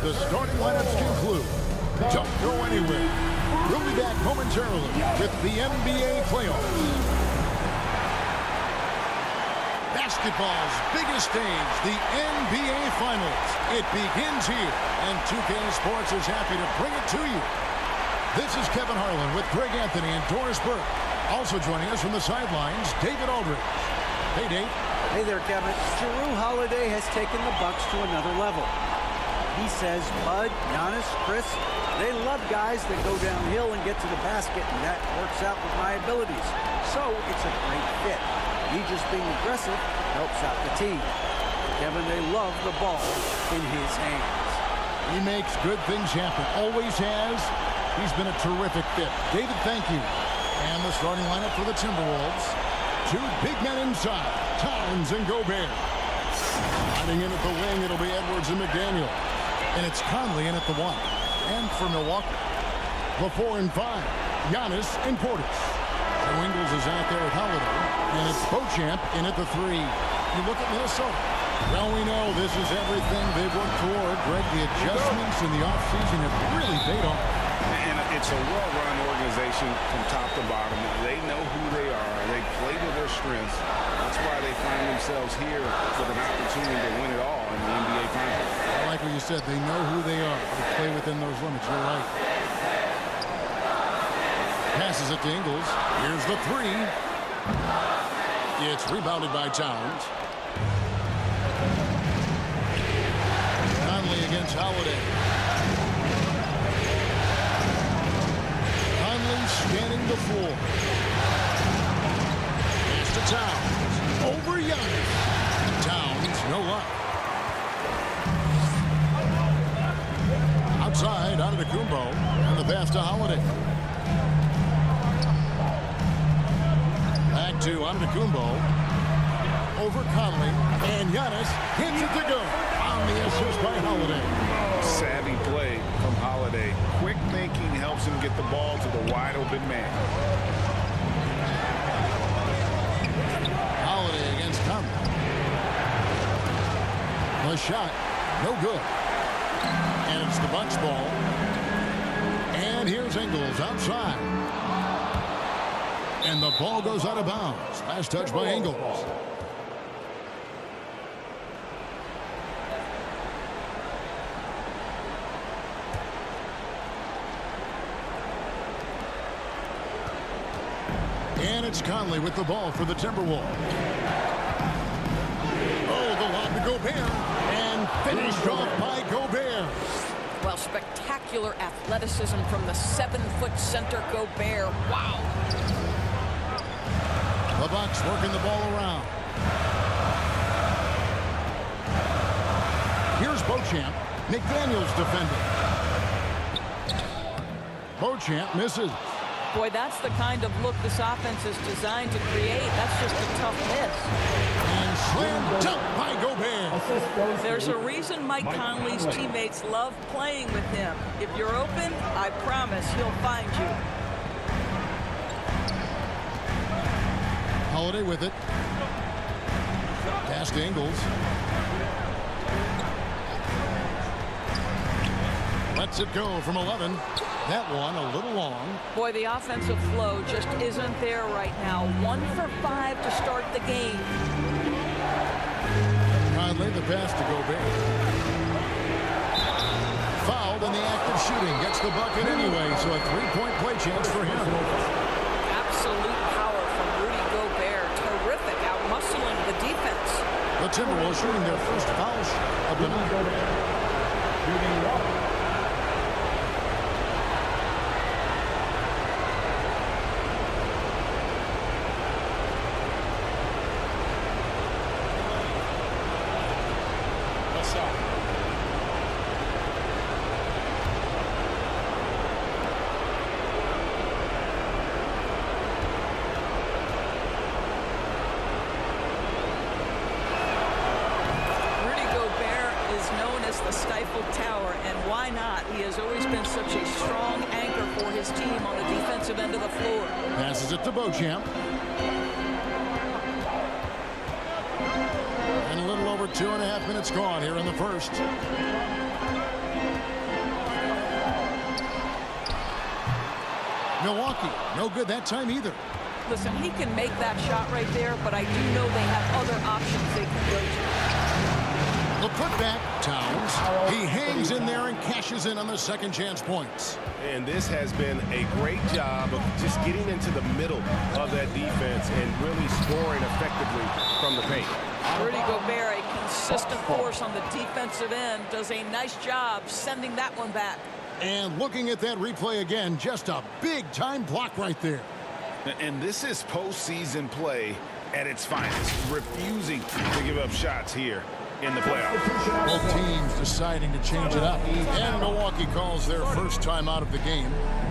The starting lineups conclude. Don't go anywhere. We'll be back momentarily with the NBA playoffs. Basketball's biggest stage, the NBA Finals. It begins here, and 2K Sports is happy to bring it to you. This is Kevin Harlan with Greg Anthony and Doris Burke. Also joining us from the sidelines, David Aldridge. Hey, Dave. Hey there, Kevin. Jrue Holiday has taken the Bucks to another level. He says Bud, Giannis, Chris, they love guys that go downhill and get to the basket, and that works out with my abilities. So it's a great fit. He just being aggressive helps out the team. Kevin, they love the ball in his hands. He makes good things happen. Always has. He's been a terrific fit. David, thank you. And the starting lineup for the Timberwolves. Two big men inside, Towns and Gobert. Hiding in at the wing, it'll be Edwards and McDaniel. And it's Conley in at the 1. And for Milwaukee, the 4 and 5, Giannis and Portis. Joe Ingles is out there at Holiday. And it's Beauchamp in at the 3. You look at Minnesota. Well, we know this is everything they've worked toward. Greg, the adjustments in the offseason have really paid off. And it's a well-run organization from top to bottom. They know who they are. They play to their strengths. That's why they find themselves here with an opportunity to win it all in the NBA Finals. I like what you said. They know who they are. They play within those limits. You're right. Passes it to Ingles. Here's the 3. It's rebounded by Towns. Conley against Holiday. Scanning the floor. Pass to Towns. Over Giannis. Towns, no luck. Outside, Antetokounmpo. And the pass to Holiday. Back to Antetokounmpo. Over Conley. And Giannis hits it to go. On the assist by Holiday. Savvy play from Holiday. Quick thinking helps him get the ball to the wide open man. Holiday against Conley. The shot, no good. And it's the Bucks ball. And here's Ingles outside. And the ball goes out of bounds. Last touch by Ingles. And it's Conley with the ball for the Timberwolves. Oh, the lob to Gobert. And finished off by Gobert. Well, spectacular athleticism from the 7-foot center Gobert. Wow. The Bucks working the ball around. Here's Beauchamp. McDaniel's defending. Beauchamp misses. Boy, that's the kind of look this offense is designed to create. That's just a tough miss. And slam dunk by Gobert. There's a reason Mike Conley's teammates love playing with him. If you're open, I promise he'll find you. Holiday with it. Pass to Ingles. Lets it go from 11. That one a little long. Boy, the offensive flow just isn't there right now. 1 for 5 to start the game. Conley, the pass to Gobert. Fouled in the act of shooting. Gets the bucket anyway, so a 3-point play chance for him. Absolute power from Rudy Gobert. Terrific out-muscling the defense. The Timberwolves shooting their first foul shot of the night. Passes it to Beauchamp. And a little over 2.5 minutes gone here in the first. Milwaukee, no good that time either. Listen, he can make that shot right there, but I do know they have other options they can go to. The putback, Towns. He hangs in there and cashes in on the second chance points. And this has been a great job of just getting into the middle of that defense and really scoring effectively from the paint. Rudy Gobert, a consistent force on the defensive end, does a nice job sending that one back. And looking at that replay again, just a big-time block right there. And this is postseason play at its finest, refusing to give up shots here in the playoffs. Both teams deciding to change it up. And Milwaukee calls their first time out of the game.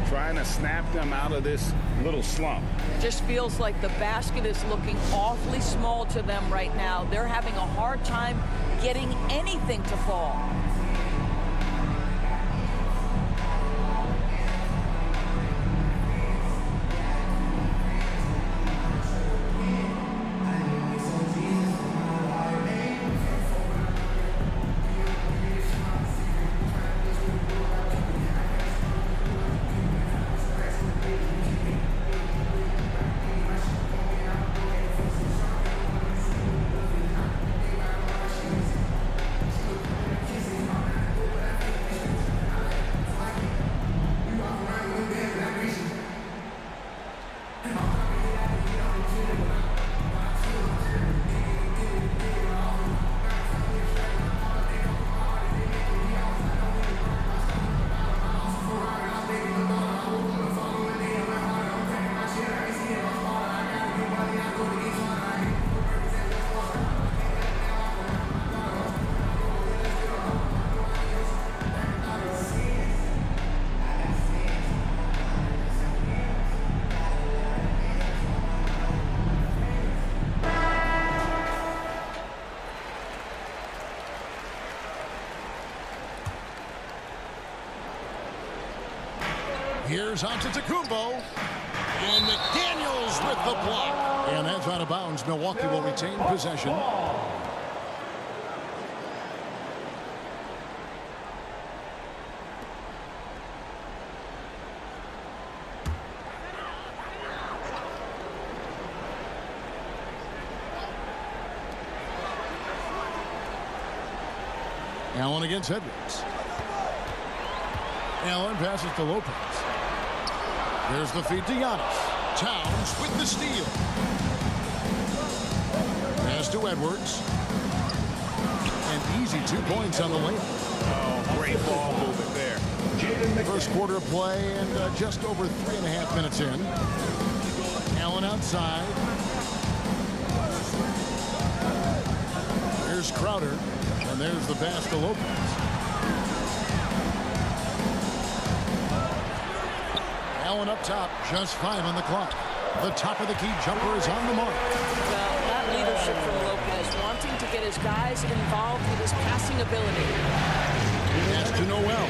Trying to snap them out of this little slump. Just feels like the basket is looking awfully small to them right now. They're having a hard time getting anything to fall. Here's Antetokounmpo. And McDaniels with the block. And that's out of bounds. Milwaukee will retain possession. Allen against Edwards. Allen passes to Lopez. There's the feed to Giannis. Towns with the steal. Pass to Edwards. And easy 2 points on the lane. Oh, great ball movement there. First quarter of play and just over 3.5 minutes in. Allen outside. Here's Crowder. And there's the pass to Lopez. Allen up top, just 5 on the clock. The top of the key jumper is on the mark. Well, that leadership from Lopez, wanting to get his guys involved with his passing ability. Pass to Noel.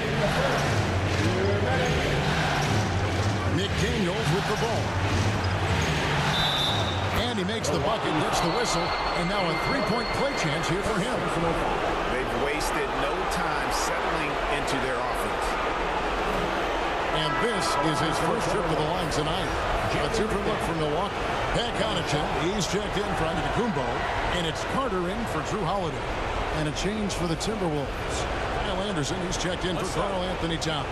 McDaniels with the ball. And he makes the bucket, gets the whistle, and now a 3-point play chance here for him. They've wasted no time settling into their offense. And this is his first trip to the line tonight. A different look for Milwaukee. Back on it, he's checked in for Antetokounmpo, and it's Carter in for Drew Holiday. And a change for the Timberwolves. Kyle Anderson, he's checked in for Karl Anthony Towns.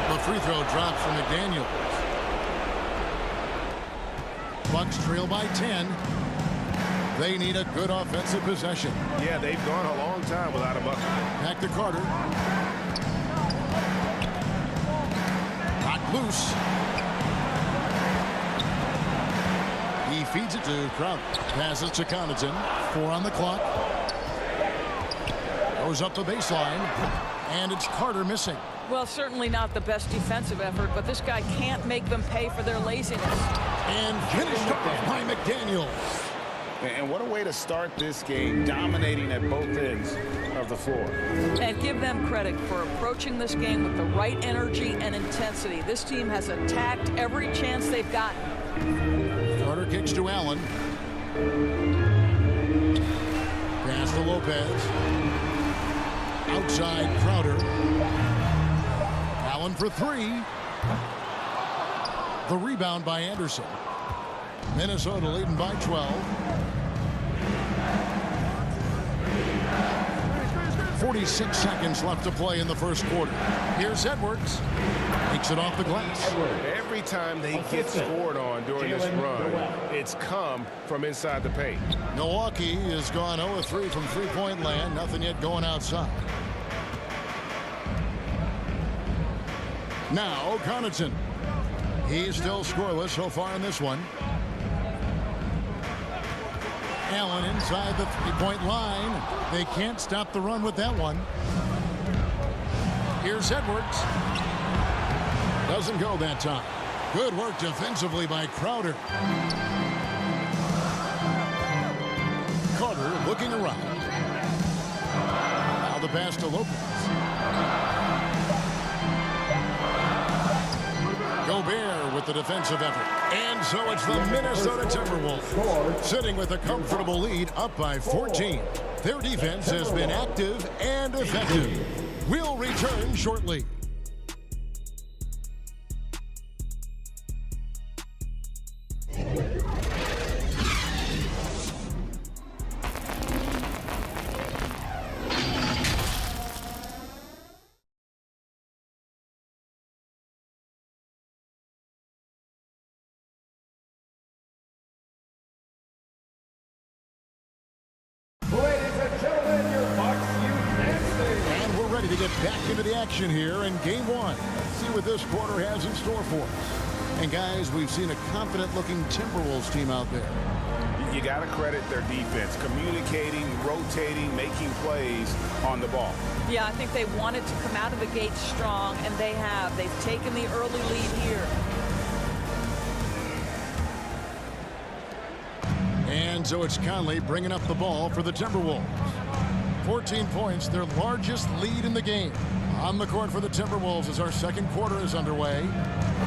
The free throw drops from McDaniels. Bucks trail by 10. They need a good offensive possession. Yeah, they've gone a long time without a bucket. Back to Carter. Knocked loose. He feeds it to Crowder. Passes to Connaughton. 4 on the clock. Goes up the baseline. And it's Carter missing. Well, certainly not the best defensive effort, but this guy can't make them pay for their laziness. And finished up by McDaniels. And what a way to start this game, dominating at both ends of the floor. And give them credit for approaching this game with the right energy and intensity. This team has attacked every chance they've gotten. Carter kicks to Allen. Pass to Lopez. Outside Crowder. Allen for three. The rebound by Anderson. Minnesota leading by 12. 46 seconds left to play in the first quarter. Here's Edwards. Takes it off the glass. Every time they get scored on during this run, it's come from inside the paint. Milwaukee has gone 0-3 from three-point land. Nothing yet going outside. Now Connaughton. He's still scoreless so far in this one. Allen inside the three-point line. They can't stop the run with that one. Here's Edwards. Doesn't go that time. Good work defensively by Crowder. Carter looking around. Now the pass to Lopez. Gobert with the defensive effort. And so it's the Minnesota Timberwolves sitting with a comfortable lead up by 14. Their defense has been active and effective. We'll return shortly. And we're ready to get back into the action here in game one. Let's see what this quarter has in store for us. And guys, we've seen a confident-looking Timberwolves team out there. You got to credit their defense, communicating, rotating, making plays on the ball. Yeah, I think they wanted to come out of the gate strong, and they have. They've taken the early lead here. And so it's Conley bringing up the ball for the Timberwolves. 14 points, their largest lead in the game. On the court for the Timberwolves as our second quarter is underway.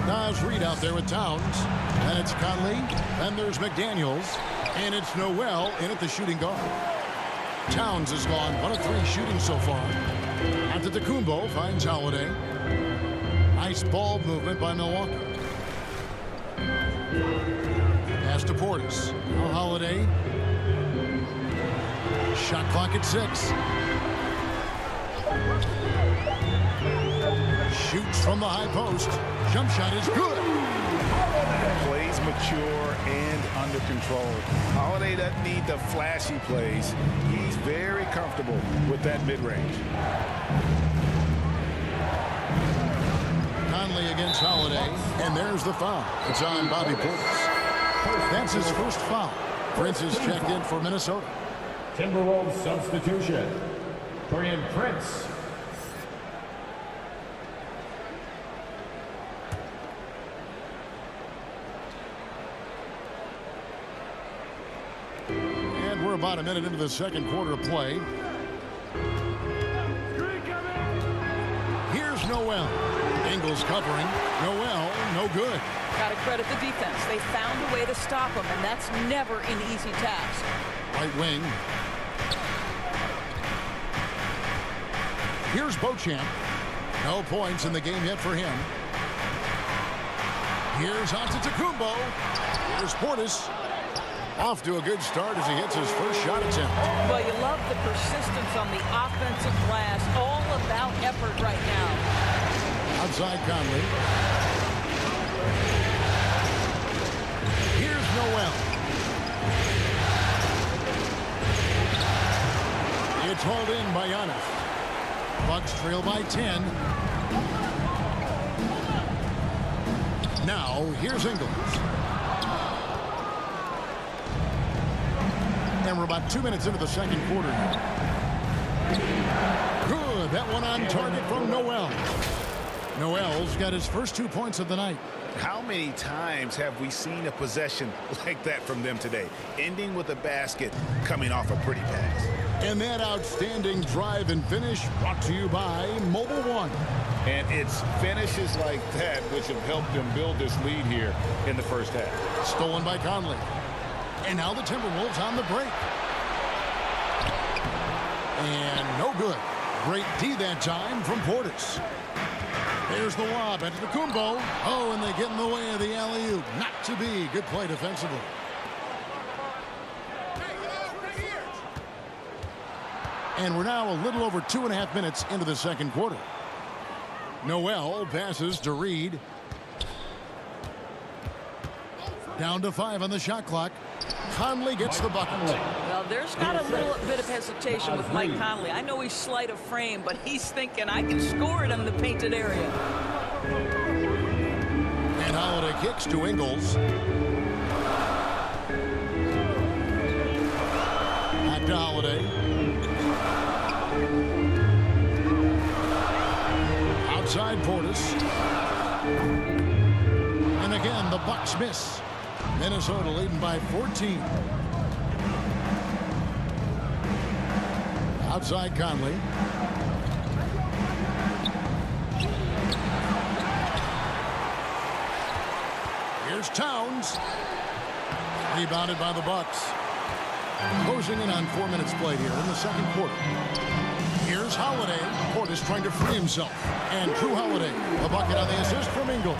Nas Reed out there with Towns. And it's Conley. Then there's McDaniels. And it's Noel in at the shooting guard. Towns has gone 1 of 3 shooting so far. Antetokounmpo finds Holiday. Nice ball movement by Milwaukee. Pass to Portis. Now Holiday. Shot clock at 6. Shoots from the high post. Jump shot is good. Plays mature and under control. Holiday doesn't need the flashy plays. He's very comfortable with that mid-range. Conley against Holiday. And there's the foul. It's on Bobby Portis. That's his first foul. Prince is checked in for Minnesota. Timberwolves substitution. Torian Prince. And we're about a minute into the second quarter of play. Here's Noel. Ingles covering. Noel, no good. Got to credit the defense. They found a way to stop them, and that's never an easy task. Right wing. Here's Beauchamp. No points in the game yet for him. Here's Antetokounmpo. Here's Portis. Off to a good start as he hits his first shot attempt. Well, you love the persistence on the offensive glass. All about effort right now. Outside Conley. Here's Noel. It's hauled in by Giannis. Bucks trail by 10. Now, here's Ingles. And we're about 2 minutes into the second quarter now. Good. That one on target from Noel. Noel's got his first 2 points of the night. How many times have we seen a possession like that from them today? Ending with a basket, coming off a pretty pass. And that outstanding drive and finish brought to you by Mobile One. And it's finishes like that which have helped them build this lead here in the first half. Stolen by Conley. And now the Timberwolves on the break. And no good. Great D that time from Portis. There's the lob into the Kumbo. Oh, and they get in the way of the alley-oop. Not to be. Good play defensively. And we're now a little over 2.5 minutes into the second quarter. Noel passes to Reed. Down to 5 on the shot clock. Conley gets the bucket. Well, there's not a little bit of hesitation with Mike Conley. I know he's slight of frame, but he's thinking I can score it in the painted area. And Holiday kicks to Ingles. Back to Holiday. Outside Portis. And again, the Bucks miss. Minnesota leading by 14. Outside Conley. Here's Towns. Rebounded by the Bucks. Closing in on 4 minutes played here in the second quarter. Here's Holiday. Portis trying to free himself. And Drew Holiday, a bucket on the assist from Ingles.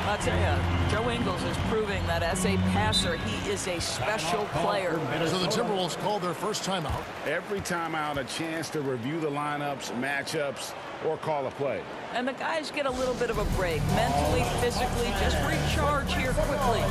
I'll tell you, Joe Ingles is proving that as a passer, he is a special player. So the Timberwolves called their first timeout. Every timeout, a chance to review the lineups, matchups, or call a play. And the guys get a little bit of a break. Mentally, physically, just recharge here quickly.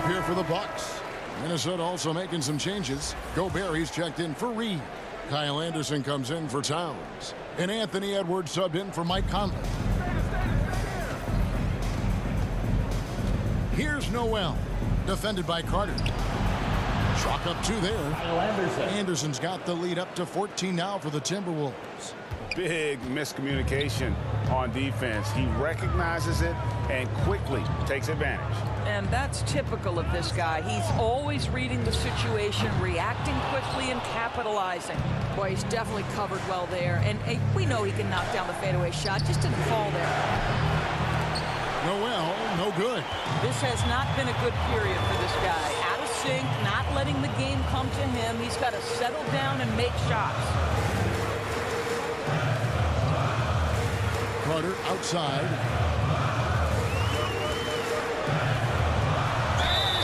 Here for the Bucks. Minnesota also making some changes. Gobert, he's checked in for Reed. Kyle Anderson comes in for Towns. And Anthony Edwards subbed in for Mike Conley. Here's Noel. Defended by Carter. Chalk up 2 there. Anderson's got the lead up to 14 now for the Timberwolves. Big miscommunication on defense. He recognizes it and quickly takes advantage. And that's typical of this guy. He's always reading the situation, reacting quickly, and capitalizing. Boy, he's definitely covered well there. And we know he can knock down the fadeaway shot. Just didn't fall there. Noel, no good. This has not been a good period for this guy. Out of sync, not letting the game come to him. He's got to settle down and make shots. Carter outside.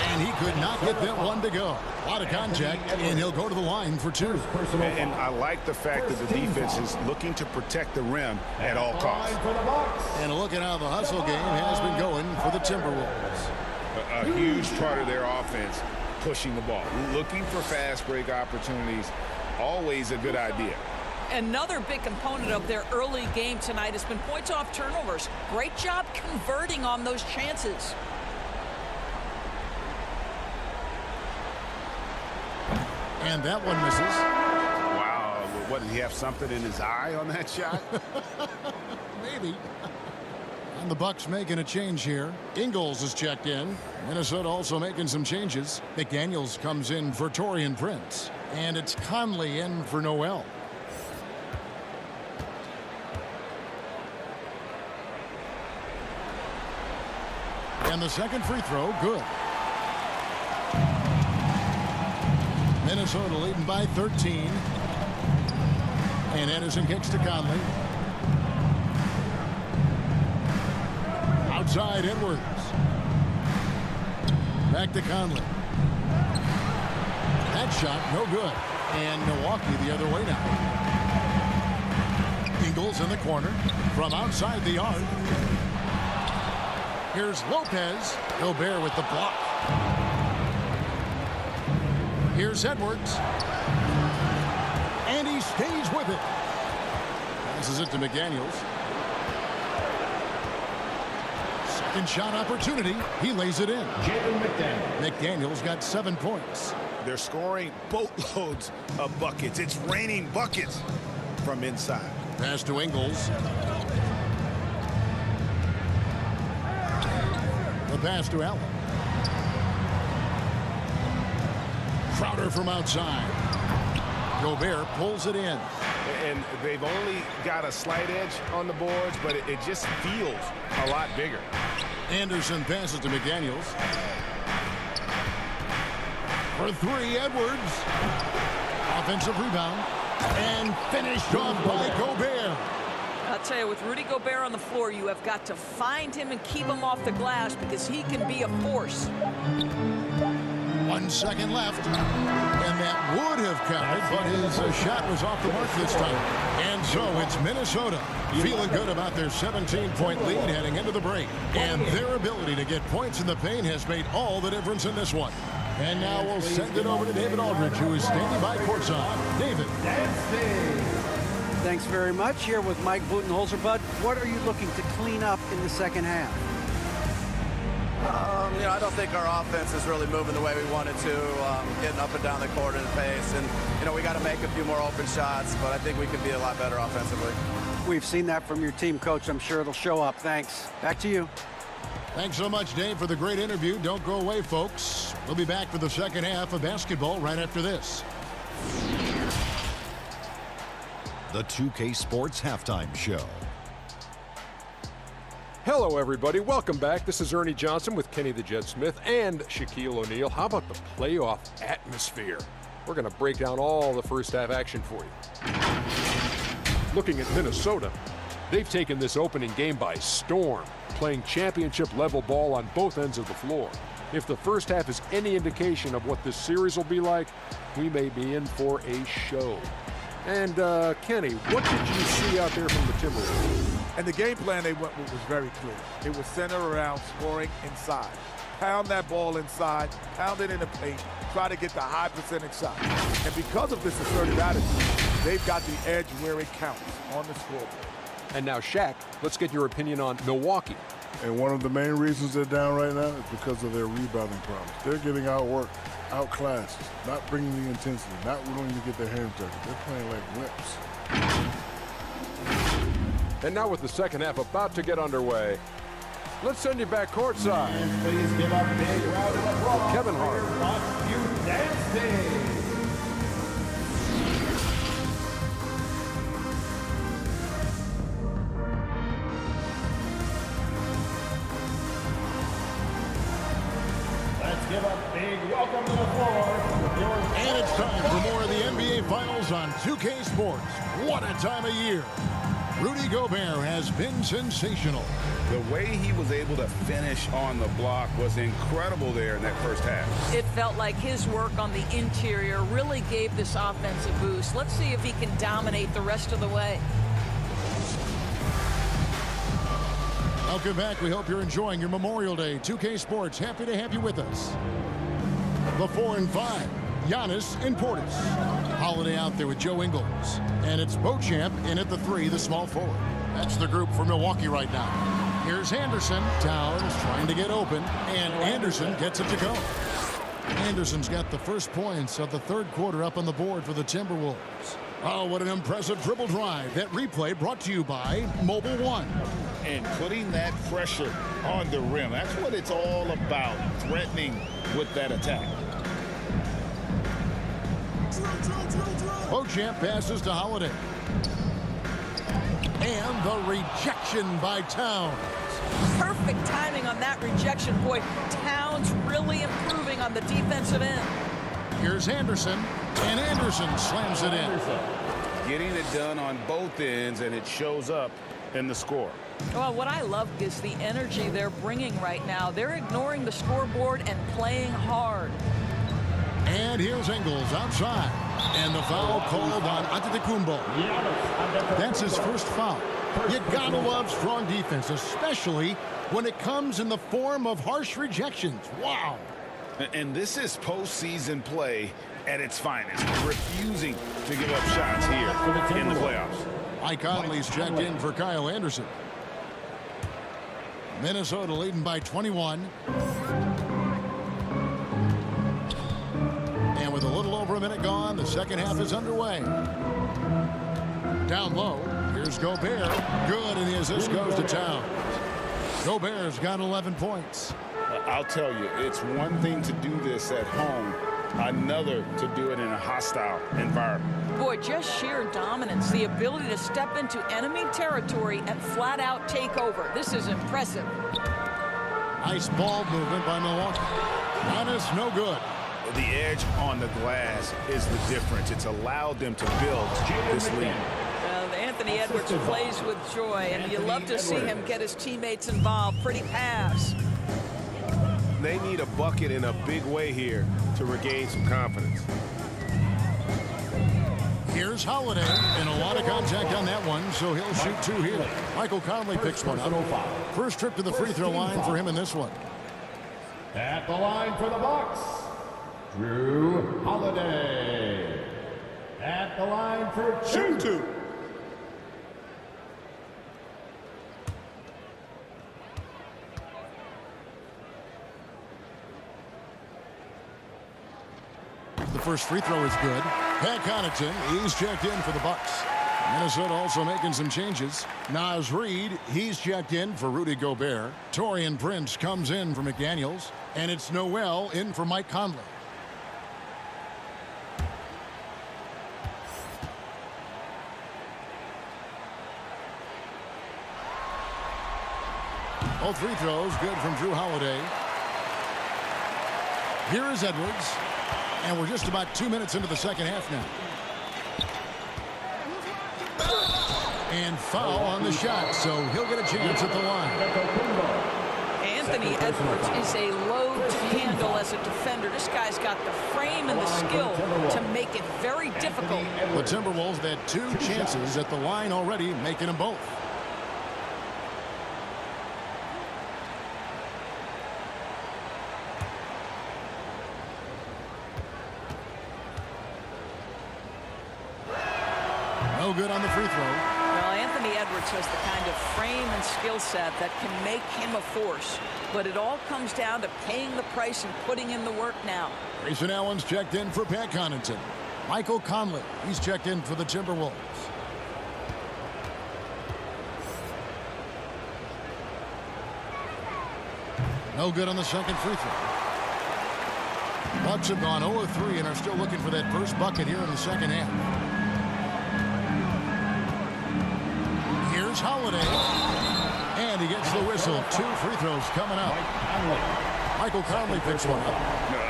And he could not get that one to go. A lot of contact, and he'll go to the line for 2. And I like the fact that the defense is looking to protect the rim at all costs. And look at how the hustle game has been going for the Timberwolves. A huge part of their offense, pushing the ball. Looking for fast break opportunities, always a good idea. Another big component of their early game tonight has been points off turnovers. Great job converting on those chances. And that one misses. Wow. What, did he have something in his eye on that shot? Maybe. And the Bucks making a change here. Ingles is checked in. Minnesota also making some changes. McDaniels comes in for Taurean Prince. And it's Conley in for Noel. And the second free throw, good. Minnesota leading by 13. And Anderson kicks to Conley. Outside Edwards. Back to Conley. That shot no good. And Milwaukee the other way now. Ingles in the corner from outside the arc. Here's Lopez. Gobert with the block. Here's Edwards. And he stays with it. Passes it to McDaniels. Second shot opportunity. He lays it in. McDaniels got 7 points. They're scoring boatloads of buckets. It's raining buckets from inside. Pass to Ingles. The pass to Allen. Crowder from outside. Gobert pulls it in. And they've only got a slight edge on the boards, but it just feels a lot bigger. Anderson passes to McDaniels. For three, Edwards. Offensive rebound. And finished off by Gobert. I'll tell you, with Rudy Gobert on the floor, you have got to find him and keep him off the glass because he can be a force. 1 second left. And that would have counted, but his shot was off the mark this time. And so it's Minnesota feeling good about their 17-point lead heading into the break. And their ability to get points in the paint has made all the difference in this one. And now we'll send it over to David Aldridge, who is standing by courtside. David. Thanks very much. Here with Mike Budenholzer. Bud, what are you looking to clean up in the second half? I don't think our offense is really moving the way we wanted to, getting up and down the court at a pace. And, we got to make a few more open shots, but I think we can be a lot better offensively. We've seen that from your team, Coach. I'm sure it'll show up. Thanks. Back to you. Thanks so much, Dave, for the great interview. Don't go away, folks. We'll be back for the second half of basketball right after this. The 2K Sports Halftime Show. Hello, everybody. Welcome back. This is Ernie Johnson with Kenny the Jet Smith and Shaquille O'Neal. How about the playoff atmosphere? We're going to break down all the first half action for you. Looking at Minnesota, they've taken this opening game by storm, playing championship-level ball on both ends of the floor. If the first half is any indication of what this series will be like, we may be in for a show. And, Kenny, what did you see out there from the Timberwolves? And the game plan they went with was very clear. It was centered around scoring inside. Pound that ball inside, pound it in the paint, try to get the high percentage shot. And because of this assertive attitude, they've got the edge where it counts on the scoreboard. And now, Shaq, let's get your opinion on Milwaukee. And one of the main reasons they're down right now is because of their rebounding problems. They're getting outworked, outclassed, not bringing the intensity, not willing to get their hands dirty. They're playing like wimps. And now with the second half about to get underway, let's send you back courtside. And please give a big round of applause Kevin for Hart. your Fox dancing. Let's give a big welcome to the floor. And it's time for more of the NBA Finals on 2K Sports. What a time of year. Rudy Gobert has been sensational. The way he was able to finish on the block was incredible there in that first half. It felt like his work on the interior really gave this offense a boost. Let's see if he can dominate the rest of the way. Welcome back. We hope you're enjoying your Memorial Day. 2K Sports, happy to have you with us. The 4 and 5, Giannis and Portis. Holiday out there with Joe Ingles. And it's Beauchamp in at the 3, the small forward. That's the group for Milwaukee right now. Here's Anderson. Towns trying to get open, and Anderson gets it to go. Anderson's got the first points of the third quarter up on the board for the Timberwolves. Oh, what an impressive dribble drive. That replay brought to you by Mobile One. And putting that pressure on the rim, that's what it's all about, threatening with that attack. Beauchamp passes to Holiday. And the rejection by Towns. Perfect timing on that rejection. Boy, Towns really improving on the defensive end. Here's Anderson, and Anderson slams it in. getting it done on both ends, and it shows up in the score. Well, what I love is the energy they're bringing right now. They're ignoring the scoreboard and playing hard. And here's Ingles outside. And the foul called on Antetokounmpo. That's his first foul. You gotta love strong defense, especially when it comes in the form of harsh rejections. Wow. And this is postseason play at its finest, refusing to give up shots here in the playoffs. Mike Conley's checked in for Kyle Anderson. Minnesota leading by 21. And with a little over a minute gone, the second half is underway. Down low, here's Gobert. Good, and the assist goes to Towns. Gobert's got 11 points. I'll tell you, it's one thing to do this at home, another to do it in a hostile environment. Boy, just sheer dominance, the ability to step into enemy territory and flat out take over. This is impressive. Nice ball movement by Milwaukee. Giannis, no good. The edge on the glass is the difference. It's allowed them to build this lead. Anthony Edwards plays with joy, and you love to see him get his teammates involved. Pretty pass. They need a bucket in a big way here to regain some confidence. Here's Holiday, and a lot of contact on that one, so he'll shoot two here. Michael Conley picks one up. First trip to the free throw line for him in this one. At the line for the Bucks, Drew Holiday. At the line for two. The first free throw is good. Pat Connaughton, he's checked in for the Bucks. Minnesota also making some changes. Naz Reid, he's checked in for Rudy Gobert. Taurean Prince comes in for McDaniels. And it's Noel in for Mike Conley. Both free throws good from Drew Holiday. Here is Edwards. And we're just about 2 minutes into the second half now. And foul on the shot, so he'll get a chance at the line. Anthony Edwards is a load to handle as a defender. This guy's got the frame and the skill to make it very difficult. The Timberwolves had 2 chances at the line already, making them both. No good on the free throw. Well, Anthony Edwards has the kind of frame and skill set that can make him a force. But it all comes down to paying the price and putting in the work now. Grayson Allen's checked in for Pat Connaughton. Michael Conley, he's checked in for the Timberwolves. No good on the second free throw. Bucks have gone 0-3 and are still looking for that first bucket here in the second half. Here's Holiday. And he gets the whistle. 2 free throws coming up. Michael Conley picks one up.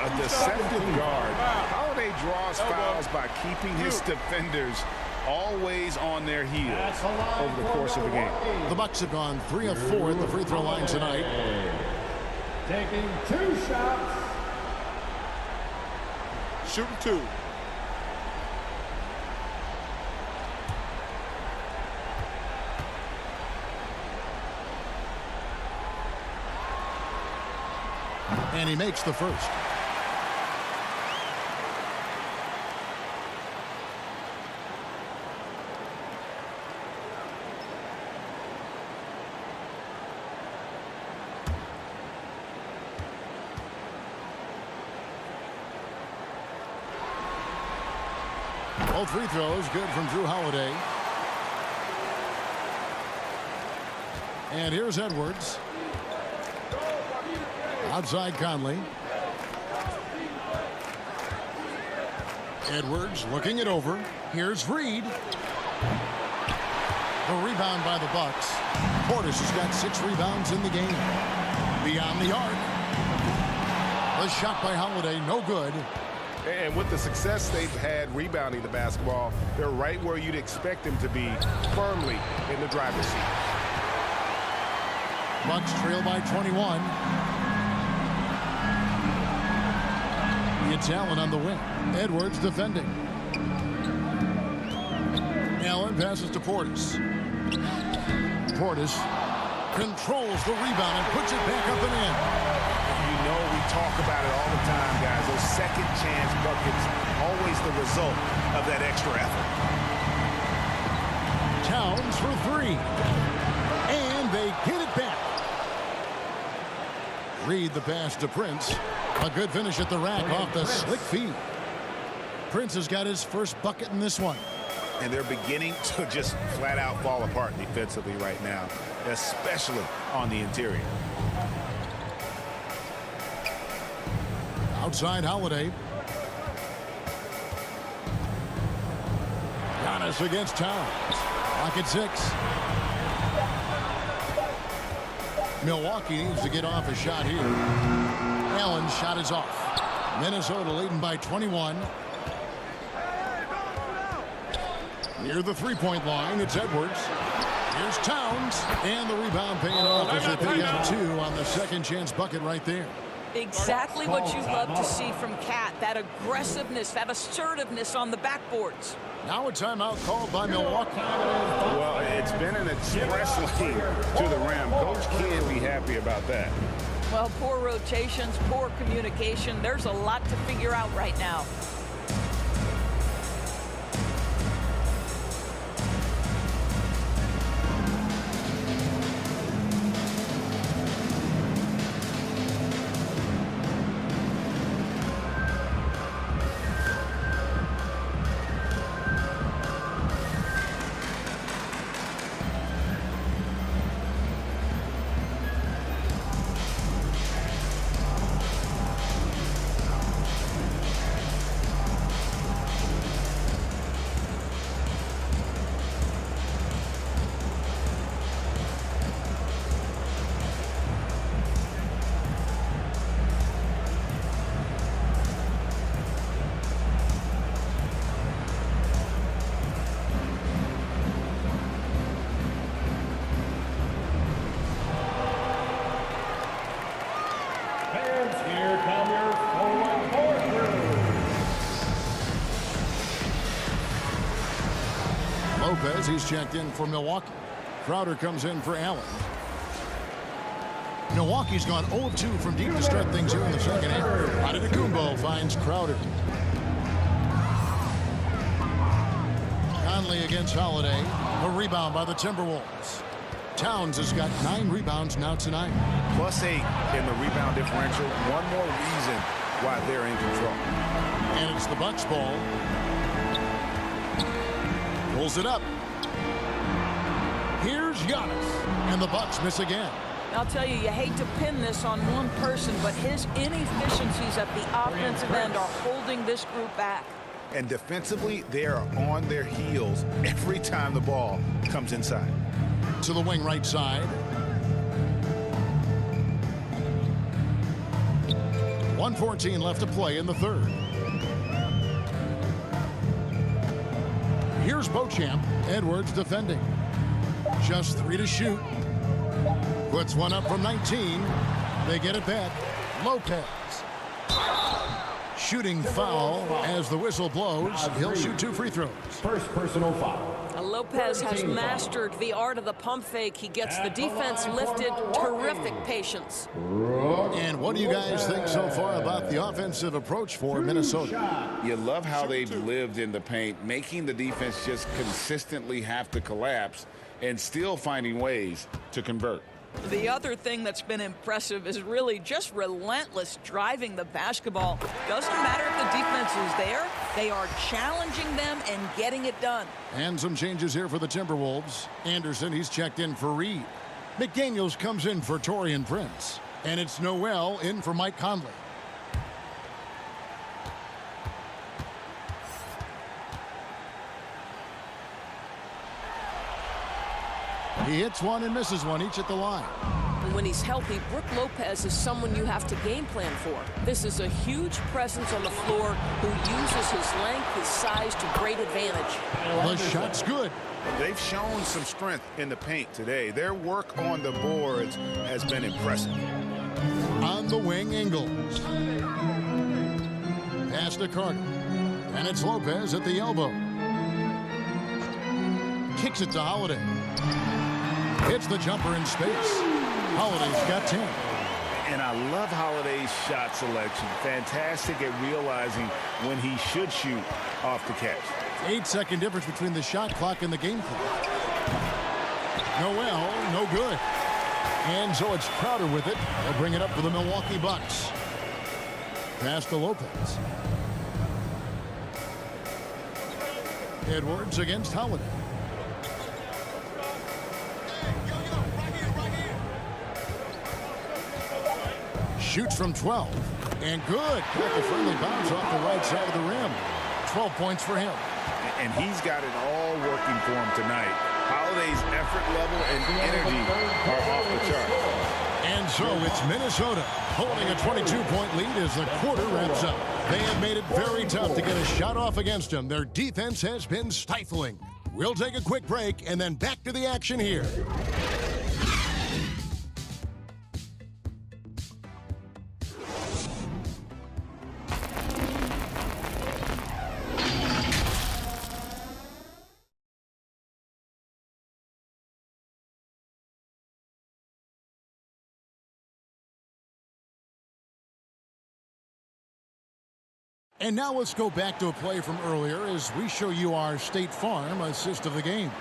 A deceptive guard. Holiday draws fouls by keeping his defenders always on their heels over the course of the game. The Bucks have gone 3 of 4 at the free throw line tonight. Taking 2 shots. Shooting 2. And he makes the first. Both free throws good from Drew Holiday. And here's Edwards. Outside Conley. Edwards looking it over. Here's Reid. The rebound by the Bucks. Portis has got 6 rebounds in the game. Beyond the arc. The shot by Holiday, no good. And with the success they've had rebounding the basketball, they're right where you'd expect them to be, firmly in the driver's seat. Bucks trail by 21. It's Allen on the wing. Edwards defending. Allen passes to Portis. Portis controls the rebound and puts it back up and in. You know, we talk about it all the time, guys. Those second chance buckets, always the result of that extra effort. Towns for three. And they get it back. Reed the pass to Prince. A good finish at the rack off the slick feed. Prince has got his first bucket in this one. And they're beginning to just flat out fall apart defensively right now, especially on the interior. Outside Holiday. Giannis against Towns. Lock at 6. Milwaukee needs to get off a shot here. Allen's shot is off. Minnesota leading by 21. Near the three-point line, it's Edwards. Here's Towns, and the rebound paying off as they pick up 2 on the second chance bucket right there. Exactly what you love to see from Cat, that aggressiveness, that assertiveness on the backboards. Now a timeout called by Milwaukee. Well, it's been an express lane to the rim. Coach can't be happy about that. Well, poor rotations, poor communication. There's a lot to figure out right now. Lopez, he's checked in for Milwaukee. Crowder comes in for Allen. Milwaukee's gone 0 of 2 from deep to start things here in the second half. Antetokounmpo finds Crowder. Conley against Holiday. A rebound by the Timberwolves. Towns has got 9 rebounds now tonight. +8 in the rebound differential. One more reason why they're in control. And it's the Bucks ball. Pulls it up. Here's Giannis. And the Bucks miss again. I'll tell you, you hate to pin this on one person, but his inefficiencies at the offensive end are holding this group back. And defensively, they are on their heels every time the ball comes inside. To the wing right side. .114 left to play in the third. Here's Beauchamp. Edwards defending. Just 3 to shoot. Puts one up from 19. They get it back. Lopez. Shooting foul as the whistle blows. He'll shoot 2 free throws. First personal foul. Lopez has mastered the art of the pump fake. He gets the defense lifted. Terrific patience. And what do you guys think so far about the offensive approach for Minnesota? You love how they've lived in the paint, making the defense just consistently have to collapse and still finding ways to convert. The other thing that's been impressive is really just relentless driving the basketball. Doesn't matter if the defense is there. They are challenging them and getting it done. And some changes here for the Timberwolves. Anderson, he's checked in for Reed. McDaniels comes in for Taurean Prince. And it's Noel in for Mike Conley. He hits one and misses one, each at the line. And when he's healthy, Brook Lopez is someone you have to game plan for. This is a huge presence on the floor who uses his length, his size to great advantage. The shot's good. They've shown some strength in the paint today. Their work on the boards has been impressive. On the wing, Ingles. Pass to Carter. And it's Lopez at the elbow. Kicks it to Holiday. Hits the jumper in space. Holiday's got 10. And I love Holiday's shot selection. Fantastic at realizing when he should shoot off the catch. 8-second difference between the shot clock and the game clock. Noel, no good. And so it's Crowder with it. They'll bring it up for the Milwaukee Bucks. Pass to Lopez. Edwards against Holiday. Shoots from 12. And good. Got the friendly bounce off the right side of the rim. 12 points for him. And he's got it all working for him tonight. Holiday's effort level and energy are off the charts. And so it's Minnesota holding a 22-point lead as the quarter wraps up. They have made it very tough to get a shot off against them. Their defense has been stifling. We'll take a quick break and then back to the action here. And now let's go back to a play from earlier as we show you our State Farm assist of the game.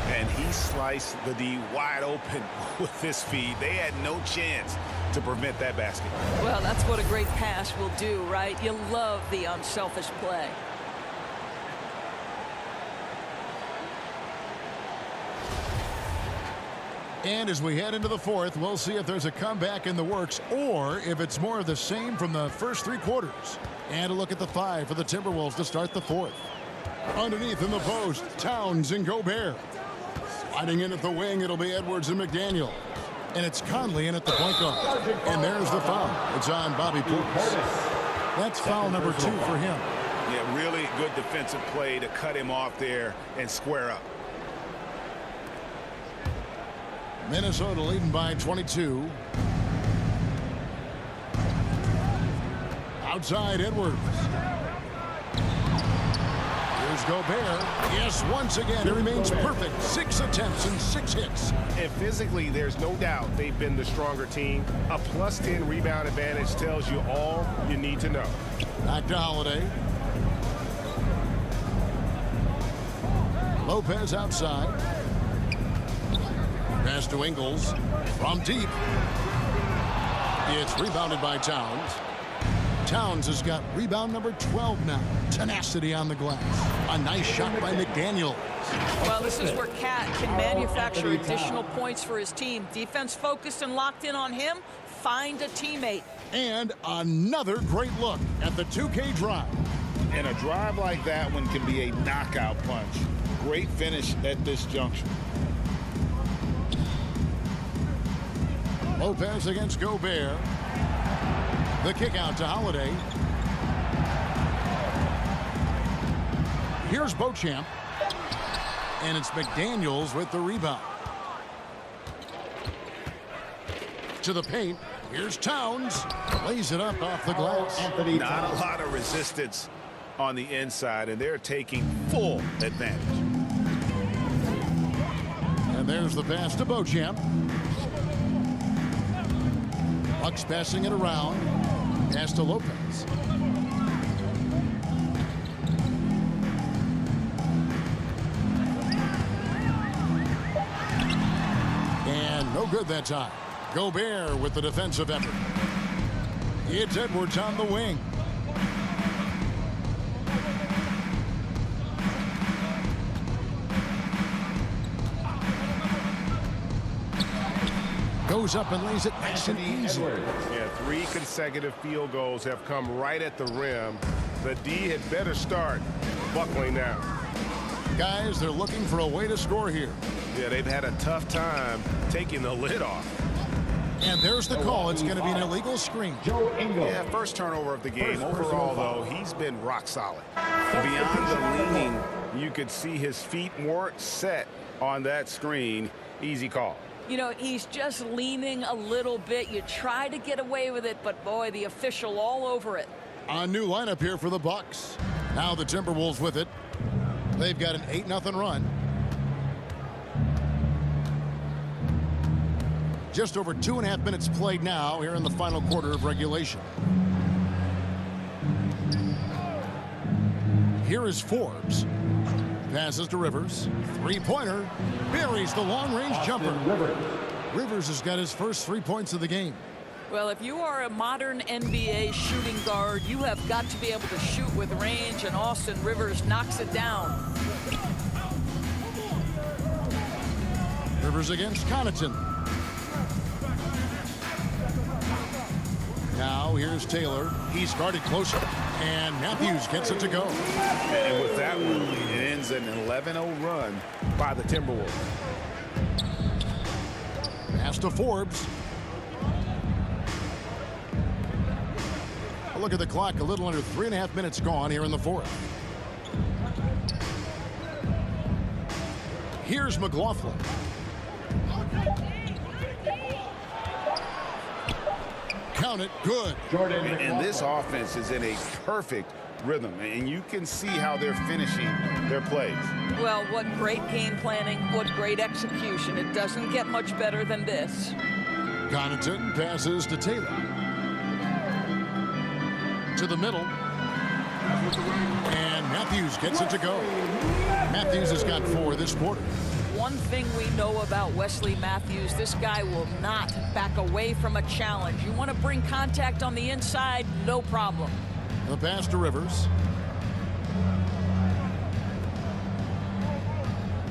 And he sliced the D wide open with this feed. They had no chance to prevent that basket. Well, that's what a great pass will do, right? You love the unselfish play. And as we head into the fourth, we'll see if there's a comeback in the works or if it's more of the same from the first three quarters. And a look at the five for the Timberwolves to start the fourth. Underneath in the post, Towns and Gobert. Sliding in at the wing, it'll be Edwards and McDaniel. And it's Conley in at the point guard. And there's the foul. It's on Bobby Portis. That's foul number 2 for him. Yeah, really good defensive play to cut him off there and square up. Minnesota leading by 22. Outside Edwards. Here's Gobert. Yes, once again, it remains perfect. 6 attempts and 6 hits. And physically, there's no doubt they've been the stronger team. A +10 rebound advantage tells you all you need to know. Back to Holiday. Lopez outside. Pass to Ingles. From deep. It's rebounded by Towns. Towns has got rebound number 12 now. Tenacity on the glass. A nice shot by McDaniel. Well, this is where Cat can manufacture additional points for his team. Defense focused and locked in on him. Find a teammate. And another great look at the 2K drive. And a drive like that one can be a knockout punch. Great finish at this juncture. Lopez against Gobert. The kick out to Holiday. Here's Beauchamp. And it's McDaniels with the rebound. To the paint. Here's Towns. Lays it up off the glass. Not a lot of resistance on the inside, and they're taking full advantage. And there's the pass to Beauchamp. Bucks passing it around. Pass to Lopez. And no good that time. Gobert with the defensive effort. It's Edwards on the wing. Goes up and lays it nice and easy. Yeah, 3 consecutive field goals have come right at the rim. The D had better start buckling now. Guys, they're looking for a way to score here. Yeah, they've had a tough time taking the lid off. And there's the call. It's going to be an illegal screen. Yeah, first turnover of the game. Overall, though, he's been rock solid. Beyond the leaning, you could see his feet weren't set on that screen. Easy call. You know, he's just leaning a little bit. You try to get away with it, but boy, the official all over it. A new lineup here for the Bucks. Now the Timberwolves with it. They've got an 8-0 run. Just over 2.5 minutes played now here in the final quarter of regulation. Here is Forbes. Passes to Rivers. Three-pointer. Buries the long-range jumper. Rivers has got his first 3 points of the game. Well, if you are a modern NBA shooting guard, you have got to be able to shoot with range, and Austin Rivers knocks it down. Rivers against Connaughton. Now here's Taylor. He's guarded closer, and Matthews gets it to go. And with that one, it ends an 11-0 run by the Timberwolves. Pass to Forbes. A look at the clock. A little under 3.5 minutes gone here in the fourth. Here's McLaughlin. Count it. Good. And this offense is in a perfect rhythm, and you can see how they're finishing their plays. Well, what great game planning, what great execution. It doesn't get much better than this. Connaughton passes to Taylor. To the middle. And Matthews gets it to go. Matthews has got 4 this quarter. One thing we know about Wesley Matthews, this guy will not back away from a challenge. You want to bring contact on the inside, no problem. The pass to Rivers.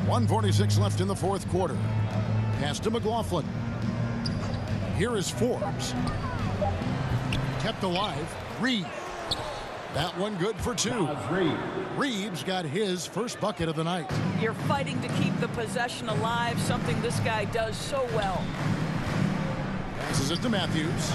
1:46 left in the fourth quarter. Pass to McLaughlin. Here is Forbes. Kept alive. Reed. That one good for 2. Reeves got his first bucket of the night. You're fighting to keep the possession alive, something this guy does so well. Passes it to Matthews.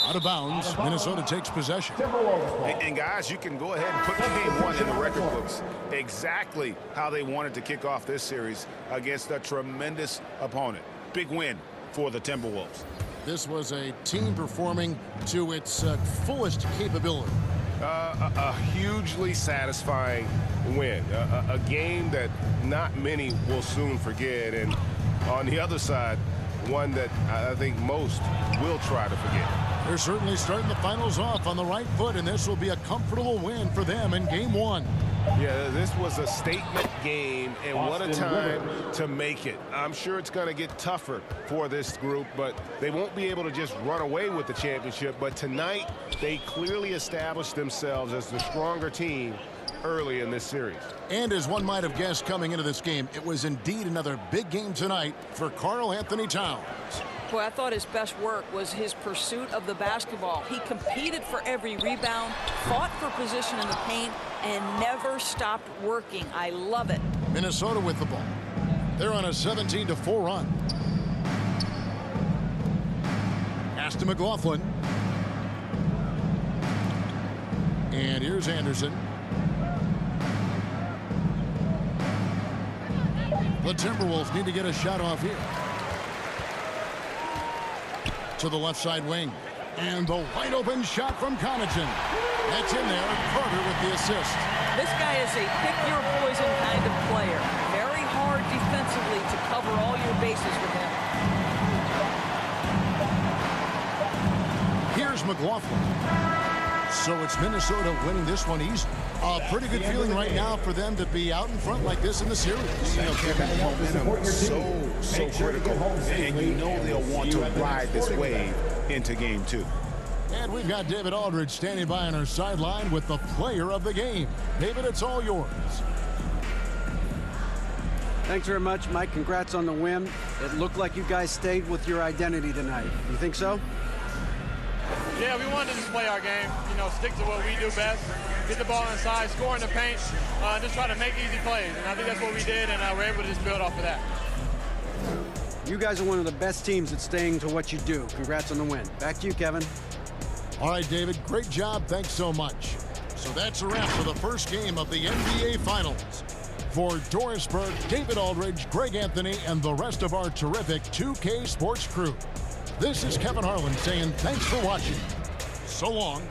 Out of bounds. Minnesota takes possession. And guys, you can go ahead and put game 1 in the record books. Exactly how they wanted to kick off this series against a tremendous opponent. Big win for the Timberwolves. This was a team performing to its fullest capability. A hugely satisfying win. A game that not many will soon forget. And on the other side, one that I think most will try to forget. They're certainly starting the finals off on the right foot, and this will be a comfortable win for them in game 1. Yeah, this was a statement game, and what a time to make it. I'm sure it's going to get tougher for this group, but they won't be able to just run away with the championship. But tonight, they clearly established themselves as the stronger team early in this series. And as one might have guessed coming into this game, it was indeed another big game tonight for Karl Anthony Towns. Boy, I thought his best work was his pursuit of the basketball. He competed for every rebound, fought for position in the paint, and never stopped working. I love it. Minnesota with the ball. They're on a 17-4 run. Pass to McLaughlin. And here's Anderson. The Timberwolves need to get a shot off here. To the left side wing. And the wide open shot from Connaughton. That's in there. Carter with the assist. This guy is a pick your poison kind of player. Very hard defensively to cover all your bases with him. Here's McLaughlin. So it's Minnesota winning this one easily. A pretty good feeling right now for them to be out in front like this in the series. Momentum so critical, and you know they'll want to ride this wave into game 2. And we've got David Aldridge standing by on our sideline with the player of the game. David, it's all yours. Thanks very much, Mike. Congrats on the win. It looked like you guys stayed with your identity tonight. You think so? Yeah, we wanted to just play our game, stick to what we do best, get the ball inside, score in the paint, just try to make easy plays. And I think that's what we did, and we're able to just build off of that. You guys are one of the best teams at staying to what you do. Congrats on the win. Back to you, Kevin. All right, David, great job. Thanks so much. So that's a wrap for the first game of the NBA Finals. For Doris Burke, David Aldridge, Greg Anthony, and the rest of our terrific 2K Sports crew, this is Kevin Harlan saying thanks for watching. So long.